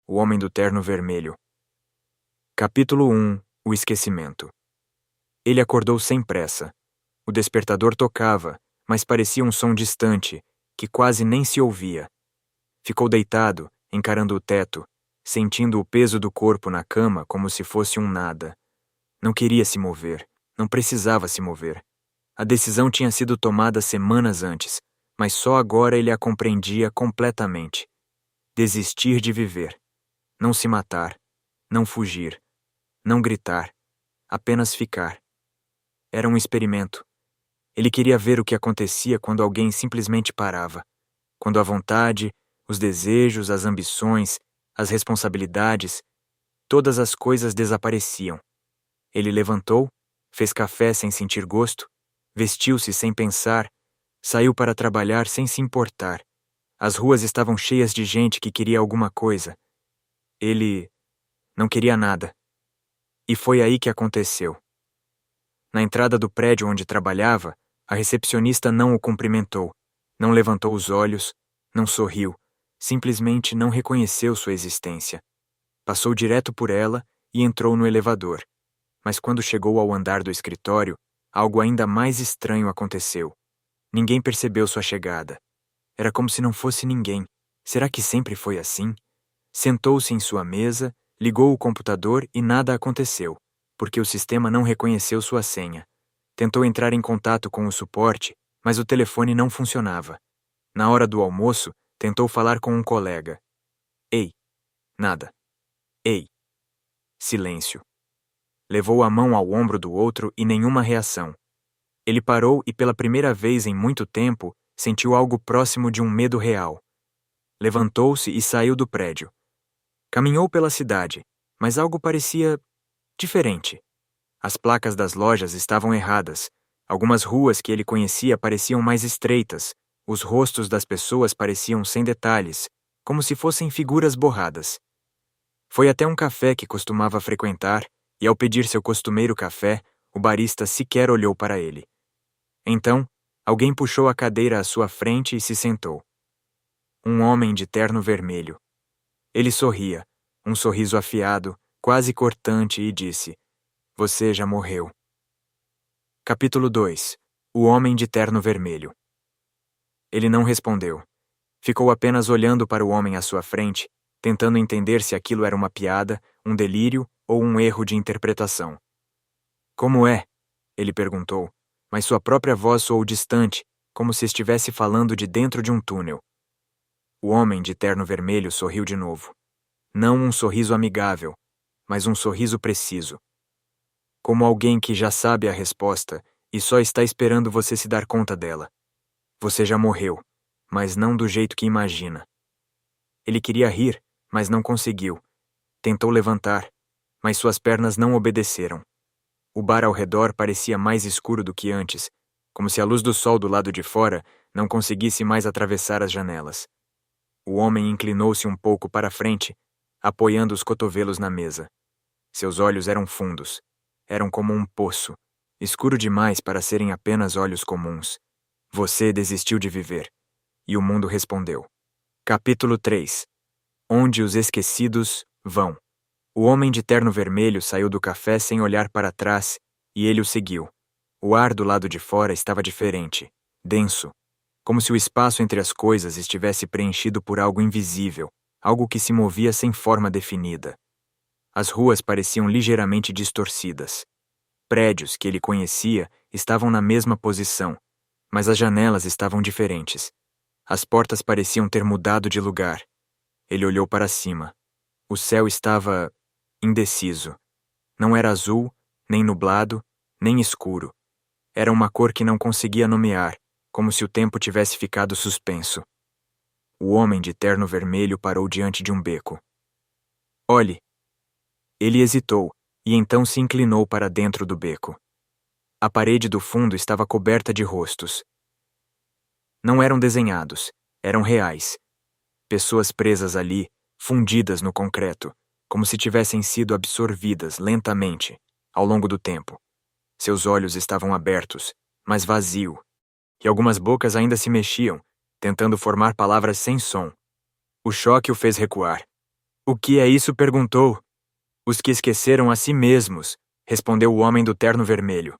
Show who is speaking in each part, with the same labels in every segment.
Speaker 1: O Homem do Terno Vermelho. Capítulo 1. O esquecimento. Ele acordou sem pressa. O despertador tocava, mas parecia um som distante, que quase nem se ouvia. Ficou deitado, encarando o teto, sentindo o peso do corpo na cama como se fosse um nada. Não queria se mover, não precisava se mover. A decisão tinha sido tomada semanas antes, mas só agora ele a compreendia completamente. Desistir de viver. Não se matar, não fugir, não gritar, apenas ficar. Era um experimento. Ele queria ver o que acontecia quando alguém simplesmente parava. Quando a vontade, os desejos, as ambições, as responsabilidades, todas as coisas desapareciam. Ele levantou, fez café sem sentir gosto, vestiu-se sem pensar, saiu para trabalhar sem se importar. As ruas estavam cheias de gente que queria alguma coisa. Ele não queria nada. E foi aí que aconteceu. Na entrada do prédio onde trabalhava, a recepcionista não o cumprimentou, não levantou os olhos, não sorriu, simplesmente não reconheceu sua existência. Passou direto por ela e entrou no elevador. Mas quando chegou ao andar do escritório, algo ainda mais estranho aconteceu. Ninguém percebeu sua chegada. Era como se não fosse ninguém. Será que sempre foi assim? Sentou-se em sua mesa, ligou o computador e nada aconteceu, porque o sistema não reconheceu sua senha. Tentou entrar em contato com o suporte, mas o telefone não funcionava. Na hora do almoço, tentou falar com um colega. Ei. Nada. Ei. Silêncio. Levou a mão ao ombro do outro e nenhuma reação. Ele parou e pela primeira vez em muito tempo, sentiu algo próximo de um medo real. Levantou-se e saiu do prédio. Caminhou pela cidade, mas algo parecia diferente. As placas das lojas estavam erradas. Algumas ruas que ele conhecia pareciam mais estreitas. Os rostos das pessoas pareciam sem detalhes, como se fossem figuras borradas. Foi até um café que costumava frequentar, e ao pedir seu costumeiro café, o barista sequer olhou para ele. Então, alguém puxou a cadeira à sua frente e se sentou. Um homem de terno vermelho. Ele sorria, um sorriso afiado, quase cortante, e disse: "Você já morreu." Capítulo 2. O Homem de Terno Vermelho. Ele não respondeu. Ficou apenas olhando para o homem à sua frente, tentando entender se aquilo era uma piada, um delírio ou um erro de interpretação. "Como é?" ele perguntou, mas sua própria voz soou distante, como se estivesse falando de dentro de um túnel. O homem de terno vermelho sorriu de novo. Não um sorriso amigável, mas um sorriso preciso. Como alguém que já sabe a resposta e só está esperando você se dar conta dela. Você já morreu, mas não do jeito que imagina. Ele queria rir, mas não conseguiu. Tentou levantar, mas suas pernas não obedeceram. O bar ao redor parecia mais escuro do que antes, como se a luz do sol do lado de fora não conseguisse mais atravessar as janelas. O homem inclinou-se um pouco para a frente, apoiando os cotovelos na mesa. Seus olhos eram fundos. Eram como um poço, escuro demais para serem apenas olhos comuns. Você desistiu de viver. E o mundo respondeu. Capítulo 3. Onde os esquecidos vão. O homem de terno vermelho saiu do café sem olhar para trás, e ele o seguiu. O ar do lado de fora estava diferente, denso, como se o espaço entre as coisas estivesse preenchido por algo invisível, algo que se movia sem forma definida. As ruas pareciam ligeiramente distorcidas. Prédios que ele conhecia estavam na mesma posição, mas as janelas estavam diferentes. As portas pareciam ter mudado de lugar. Ele olhou para cima. O céu estava indeciso. Não era azul, nem nublado, nem escuro. Era uma cor que não conseguia nomear, como se o tempo tivesse ficado suspenso. O homem de terno vermelho parou diante de um beco. Olhe. Ele hesitou, e então se inclinou para dentro do beco. A parede do fundo estava coberta de rostos. Não eram desenhados, eram reais. Pessoas presas ali, fundidas no concreto, como se tivessem sido absorvidas lentamente, ao longo do tempo. Seus olhos estavam abertos, mas vazio, e algumas bocas ainda se mexiam, tentando formar palavras sem som. O choque o fez recuar. O que é isso? Perguntou. Os que esqueceram a si mesmos, respondeu o homem do terno vermelho.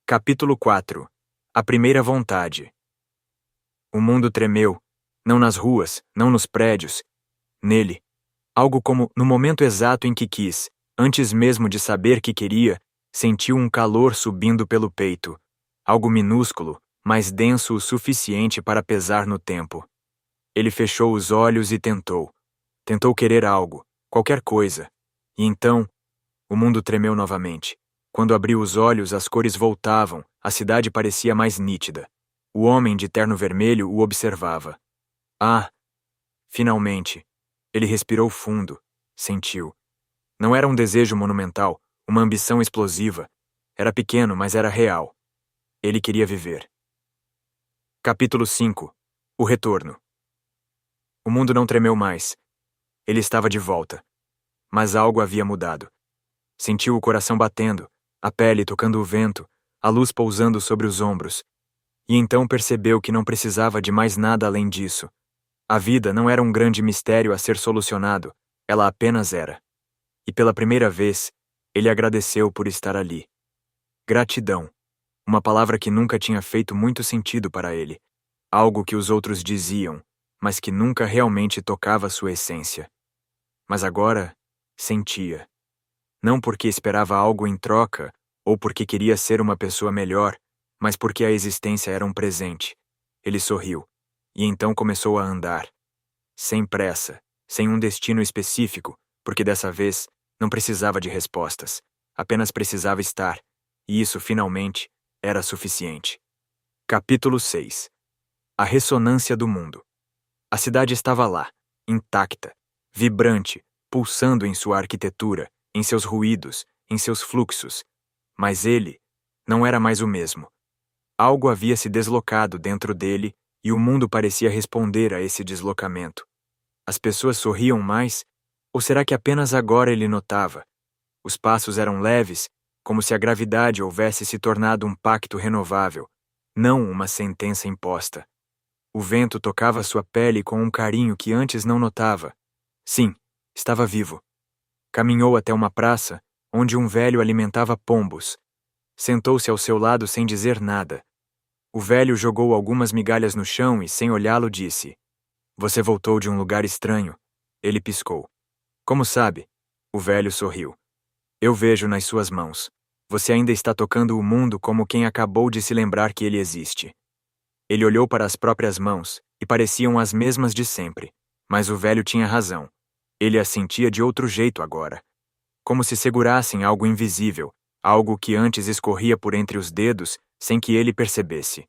Speaker 1: Capítulo 4. A primeira vontade. O mundo tremeu, não nas ruas, não nos prédios, nele. Algo como no momento exato em que quis, antes mesmo de saber que queria, sentiu um calor subindo pelo peito. Algo minúsculo, mas denso o suficiente para pesar no tempo. Ele fechou os olhos e tentou. Tentou querer algo, qualquer coisa. E então, o mundo tremeu novamente. Quando abriu os olhos, as cores voltavam, a cidade parecia mais nítida. O homem de terno vermelho o observava. Ah! Finalmente! Ele respirou fundo, sentiu. Não era um desejo monumental, uma ambição explosiva. Era pequeno, mas era real. Ele queria viver. Capítulo 5. O retorno. O mundo não tremeu mais. Ele estava de volta. Mas algo havia mudado. Sentiu o coração batendo, a pele tocando o vento, a luz pousando sobre os ombros. E então percebeu que não precisava de mais nada além disso. A vida não era um grande mistério a ser solucionado, ela apenas era. E pela primeira vez, ele agradeceu por estar ali. Gratidão. Uma palavra que nunca tinha feito muito sentido para ele. Algo que os outros diziam, mas que nunca realmente tocava sua essência. Mas agora, sentia. Não porque esperava algo em troca, ou porque queria ser uma pessoa melhor, mas porque a existência era um presente. Ele sorriu, e então começou a andar. Sem pressa, sem um destino específico, porque dessa vez não precisava de respostas, apenas precisava estar, e isso finalmente era suficiente. Capítulo 6. A ressonância do mundo. A cidade estava lá, intacta, vibrante, pulsando em sua arquitetura, em seus ruídos, em seus fluxos. Mas ele não era mais o mesmo. Algo havia se deslocado dentro dele e o mundo parecia responder a esse deslocamento. As pessoas sorriam mais? Ou será que apenas agora ele notava? Os passos eram leves, como se a gravidade houvesse se tornado um pacto renovável, não uma sentença imposta. O vento tocava sua pele com um carinho que antes não notava. Sim, estava vivo. Caminhou até uma praça, onde um velho alimentava pombos. Sentou-se ao seu lado sem dizer nada. O velho jogou algumas migalhas no chão e, sem olhá-lo, disse: "Você voltou de um lugar estranho." Ele piscou. "Como sabe?" O velho sorriu. "Eu vejo nas suas mãos. Você ainda está tocando o mundo como quem acabou de se lembrar que ele existe." Ele olhou para as próprias mãos, e pareciam as mesmas de sempre. Mas o velho tinha razão. Ele as sentia de outro jeito agora. Como se segurassem algo invisível, algo que antes escorria por entre os dedos, sem que ele percebesse.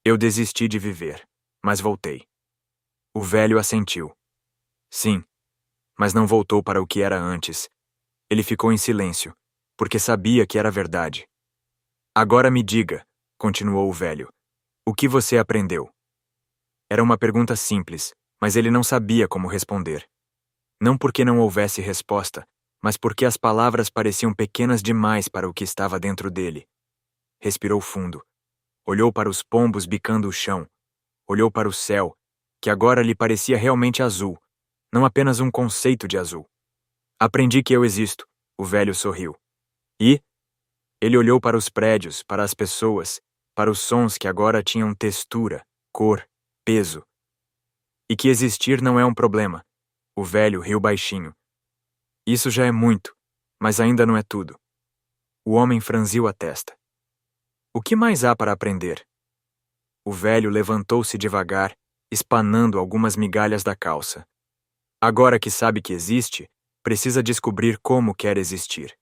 Speaker 1: "Eu desisti de viver, mas voltei." O velho assentiu. "Sim, mas não voltou para o que era antes." Ele ficou em silêncio, porque sabia que era verdade. "Agora me diga", continuou o velho, "o que você aprendeu?" Era uma pergunta simples, mas ele não sabia como responder. Não porque não houvesse resposta, mas porque as palavras pareciam pequenas demais para o que estava dentro dele. Respirou fundo. Olhou para os pombos bicando o chão. Olhou para o céu, que agora lhe parecia realmente azul, não apenas um conceito de azul. "Aprendi que eu existo", o velho sorriu. "E?" Ele olhou para os prédios, para as pessoas, para os sons que agora tinham textura, cor, peso. "E que existir não é um problema." O velho riu baixinho. "Isso já é muito, mas ainda não é tudo." O homem franziu a testa. "O que mais há para aprender?" O velho levantou-se devagar, espanando algumas migalhas da calça. "Agora que sabe que existe, precisa descobrir como quer existir."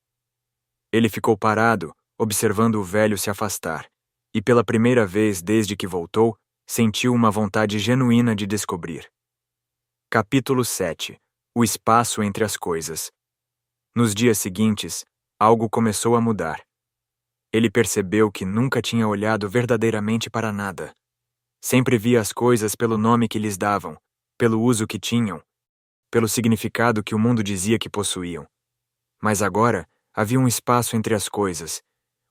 Speaker 1: Ele ficou parado, observando o velho se afastar, e pela primeira vez desde que voltou, sentiu uma vontade genuína de descobrir. Capítulo 7. O espaço entre as coisas. Nos dias seguintes, algo começou a mudar. Ele percebeu que nunca tinha olhado verdadeiramente para nada. Sempre via as coisas pelo nome que lhes davam, pelo uso que tinham, pelo significado que o mundo dizia que possuíam. Mas agora havia um espaço entre as coisas,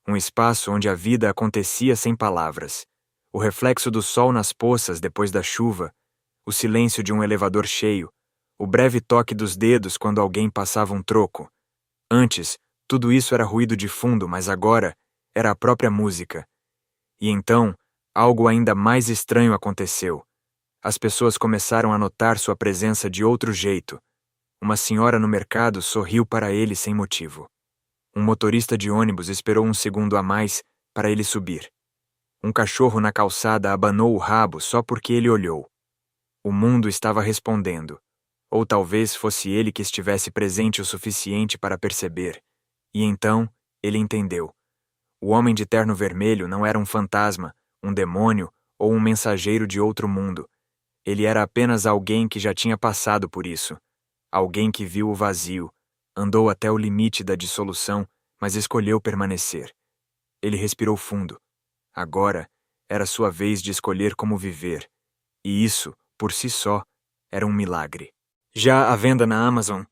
Speaker 1: um espaço onde a vida acontecia sem palavras. O reflexo do sol nas poças depois da chuva, o silêncio de um elevador cheio, o breve toque dos dedos quando alguém passava um troco. Antes, tudo isso era ruído de fundo, mas agora era a própria música. E então, algo ainda mais estranho aconteceu. As pessoas começaram a notar sua presença de outro jeito. Uma senhora no mercado sorriu para ele sem motivo. Um motorista de ônibus esperou um segundo a mais para ele subir. Um cachorro na calçada abanou o rabo só porque ele olhou. O mundo estava respondendo. Ou talvez fosse ele que estivesse presente o suficiente para perceber. E então, ele entendeu. O homem de terno vermelho não era um fantasma, um demônio ou um mensageiro de outro mundo. Ele era apenas alguém que já tinha passado por isso. Alguém que viu o vazio, andou até o limite da dissolução, mas escolheu permanecer. Ele respirou fundo. Agora, era sua vez de escolher como viver. E isso, por si só, era um milagre. Já à venda na Amazon,